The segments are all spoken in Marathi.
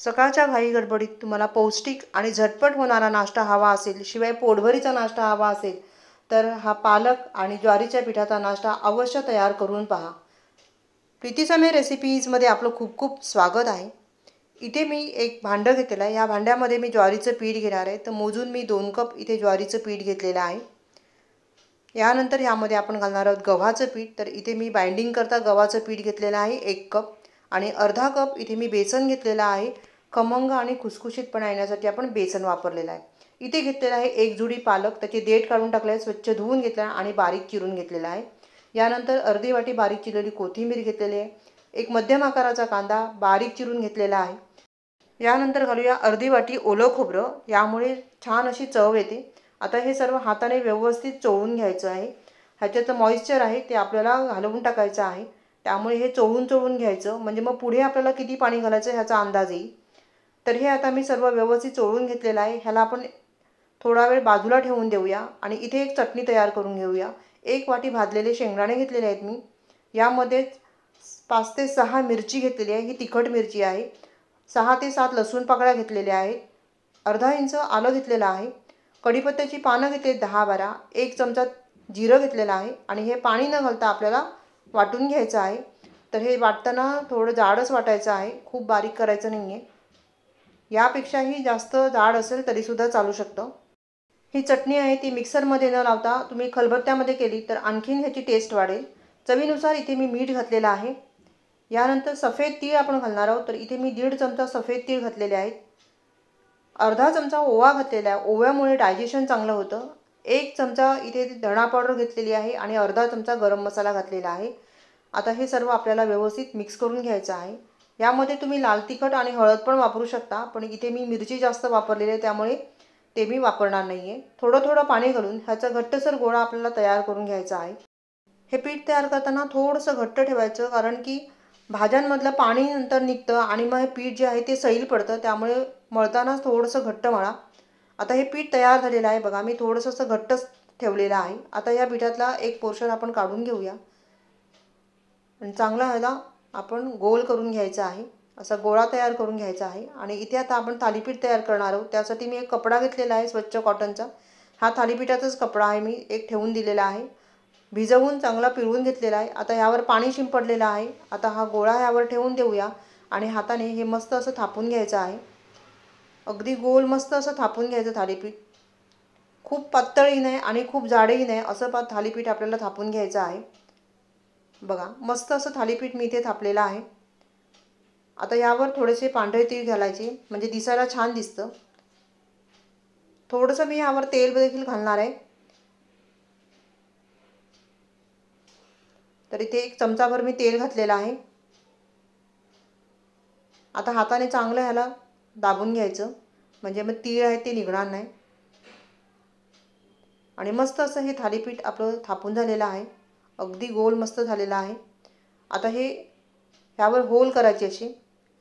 सकाळच्या घाई गडबडीत तुम्हाला पौष्टिक आणि झटपट होणारा नाश्ता हवा असेल, शिवाय पोटभरीचा नाश्ता हवा असेल, तर हा पालक आणि ज्वारीच्या पिठाचा नाश्ता अवश्य तयार करून पहा. प्रीतीसमय रेसिपीजमध्ये आपलं खूप खूप स्वागत आहे. इथे मी एक भांडं घेतलेलं आहे. ह्या भांड्यामध्ये मी ज्वारीचं पीठ घेणार आहे. तर मोजून मी 2 कप इथे ज्वारीचं पीठ घेतलेलं आहे. यानंतर यामध्ये आपण घालणार आहोत गव्हाचं पीठ. तर इथे मी बाइंडिंग करता गव्हाचं पीठ घेतलेलं आहे 1 कप आणि अर्धा कप इथे मी बेसन घेतलेलं आहे. खमंग आणि खुसखुशीतपणा येण्यासाठी आपण बेसन वापरलेलं आहे. इथे घेतलेलं आहे 1 जुडी पालक, त्याचे देठ काढून टाकले आहे, स्वच्छ धुवून घेतला आणि बारीक चिरून घेतलेला आहे. यानंतर अर्धी वाटी बारीक चिरलेली कोथिंबीर घेतलेली आहे. एक मध्यम आकाराचा कांदा बारीक चिरून घेतलेला आहे. यानंतर घालूया अर्धी वाटी ओलं खोबरं, यामुळे छान अशी चव येते. आता हे सर्व हाताने व्यवस्थित चोळून घ्यायचं आहे. ह्याच्याचं मॉइश्चर आहे ते आपल्याला घालवून टाकायचं आहे. त्यामुळे हे चोळून घ्यायचं, म्हणजे मग पुढे आपल्याला किती पाणी घालायचं ह्याचा अंदाज येईल. तर हे आता मी सर्व व्यवस्थित चोळून घेतलेलं आहे. ह्याला आपण थोडा वेळ बाजूला ठेवून देऊया आणि इथे एक चटणी तयार करून घेऊया. 1 वाटी भाजलेले शेंगदाणे घेतलेले आहेत मी. यामध्ये 5 ते 6 मिरची घेतलेली आहे, ही तिखट मिरची आहे. 6 ते 7 लसूण पाकळ्या घेतलेल्या आहेत. अर्धा इंच आलं घेतलेलं आहे. कढीपत्त्याची पानं घेतली 10-12. 1 चमचा जिरं घेतलेलं आहे आणि हे पाणी न घालता आपल्याला वाटून घ्यायचं आहे. तर हे वाटताना थोडं जाडच वाटायचं आहे, खूप बारीक करायचं नाही आहे. यापेक्षाही जास्त जाड असेल तरीसुद्धा चालू शकतं. ही चटणी आहे ती मिक्सरमध्ये न लावता तुम्ही खलबत्त्यामध्ये केली तर आणखीन ह्याची टेस्ट वाढेल. चवीनुसार इथे मी मीठ घातलेलं आहे. यानंतर सफेद तीळ आपण घालणार आहोत. तर इथे मी 1.5 चमचा सफेद तीळ घातलेले आहेत. अर्धा चमचा ओवा घातलेला आहे, ओव्यामुळे डायजेशन चांगलं होतं. 1 चमचा इथे धणा पावडर घेतलेली आहे आणि अर्धा चमचा गरम मसाला घातलेला आहे. आता हे सर्व आपल्याला व्यवस्थित मिक्स करून घ्यायचं आहे. यामध्ये तुम्ही लाल तिखट आणि हळद पण वापरू शकता, पण इथे मी मिरची जास्त वापरलेली आहे त्यामुळे ते मी वापरणार नाही आहे. थोडं थोडं पाणी घालून ह्याचा घट्टसर गोळा आपल्याला तयार करून घ्यायचा आहे. हे पीठ तयार करताना थोडंसं घट्ट ठेवायचं, कारण की भाज्यांमधलं पाणी नंतर निघतं आणि मग हे पीठ जे आहे ते सैल पडतं, त्यामुळे मळतानाच थोडंसं घट्ट मळा. आता हे पीठ तयार झालेलं आहे बघा, मी थोडंसं असं घट्टच ठेवलेलं आहे. आता या पिठातला एक पोर्शन आपण काढून घेऊया आणि चांगला ह्याला आपण गोल करून घ्यायचा आहे. असा गोळा तयार करून घ्यायचा आहे आणि इथे आता आपण थालीपीठ तयार करणार आहोत. त्यासाठी मी एक कपडा घेतलेला आहे स्वच्छ कॉटनचा. हा थालीपीठाचाच कपडा आहे, मी एक ठेवून दिलेला आहे. भिजवून चांगला पिळवून घेतलेला आहे. आता यावर पाणी शिंपडलेलं आहे. आता हा गोळा यावर ठेवून देऊया आणि हाताने हे मस्त असं थापून घ्यायचं आहे. अगदी गोल मस्त असं थापून घ्यायचं थालीपीठ. खूप पातळही नाही आणि खूप जाडही नाही, असं थालीपीठ आपल्याला थापून घ्यायचं आहे. बघा मस्त असं थालीपीठ मी इथे थापलेलं आहे. आता यावर थोडेसे पांढरे तीळ घालायचे, म्हणजे दिसायला छान दिसतं. थोडंसं मी यावर तेल देखील घालणार आहे. तर इथे 1 चमचाभर मी तेल घातलेलं आहे. आता हाताने चांगलं ह्याला दाबून घ्यायचं, म्हणजे मग तीळ आहे ते निघणार नाही. आणि मस्त असं हे थालीपीठ आपलं थापून झालेलं आहे. अगदी गोल मस्त झालेलं आहे. आता हे ह्यावर होल करायची अशी,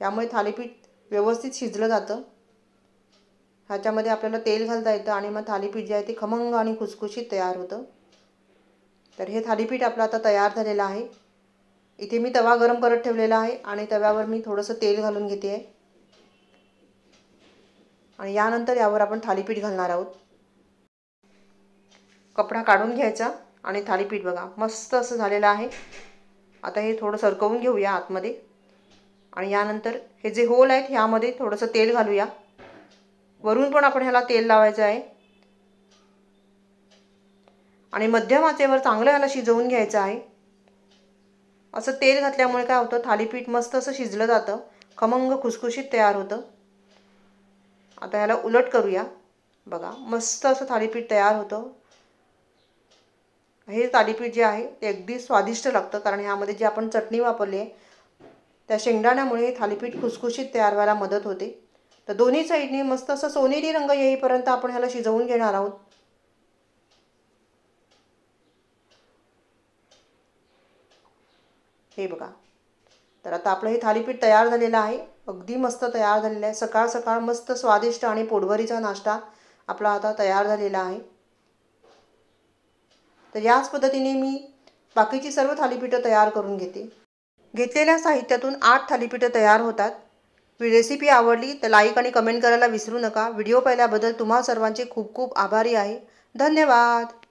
यामुळे थालीपीठ व्यवस्थित शिजलं जातं. ह्याच्यामध्ये आपल्याला तेल घालता येतं आणि मग थालीपीठ जे आहे ते खमंग आणि खुसखुशीत तयार होतं. तर हे थालीपीठ आपलं आता तयार झालेलं आहे. इथे मी तवा गरम करत ठेवलेला आहे आणि तव्यावर मी थोडंसं तेल घालून घेते आहे आणि यानंतर यावर आपण थालीपीठ घालणार आहोत. कपडा काढून घ्यायचा आणि थालीपीठ बघा मस्त असं झालेलं आहे. आता हे थोडं सरकवून घेऊया आतमध्ये आणि यानंतर हे जे होल आहेत ह्यामध्ये थोडंसं तेल घालूया. वरून पण आपण ह्याला तेल लावायचं आहे आणि मध्यम आचेवर चांगलं ह्याला शिजवून घ्यायचं आहे. असं तेल घातल्यामुळे काय होतं, थालीपीठ मस्त असं शिजलं जातं, खमंग खुसखुशीत तयार होतं. आता ह्याला उलट करूया. बघा मस्त असं थालीपीठ तयार होतं. हे थालीपीठ जे आहे ते अगदी स्वादिष्ट लागतं, कारण ह्यामध्ये जी आपण चटणी वापरली आहे त्या शेंगदाण्यामुळे हे थालीपीठ खुसखुशीत तयार व्हायला मदत होते. तर दोन्ही साईडने मस्त असं सोनेरी रंग येईपर्यंत आपण ह्याला शिजवून घेणार आहोत. हे बघा, तर आता आपलं हे थालीपीठ तयार झालेलं आहे. अगदी मस्त तयार झालेलं आहे. सकाळ सकाळ मस्त स्वादिष्ट आणि पोटभरीचा नाश्ता आपला आता तयार झालेला आहे. तर याच पद्धतीने मी बाकीची सर्व थालीपीठं तयार करून घेते. घेतलेल्या साहित्यातून 8 थालीपीठं तयार होतात. रेसिपी आवडली तर लाईक आणि कमेंट करायला विसरू नका. व्हिडिओ पाहिल्याबद्दल तुम्हा सर्वांचे खूप खूप आभारी आहे. धन्यवाद.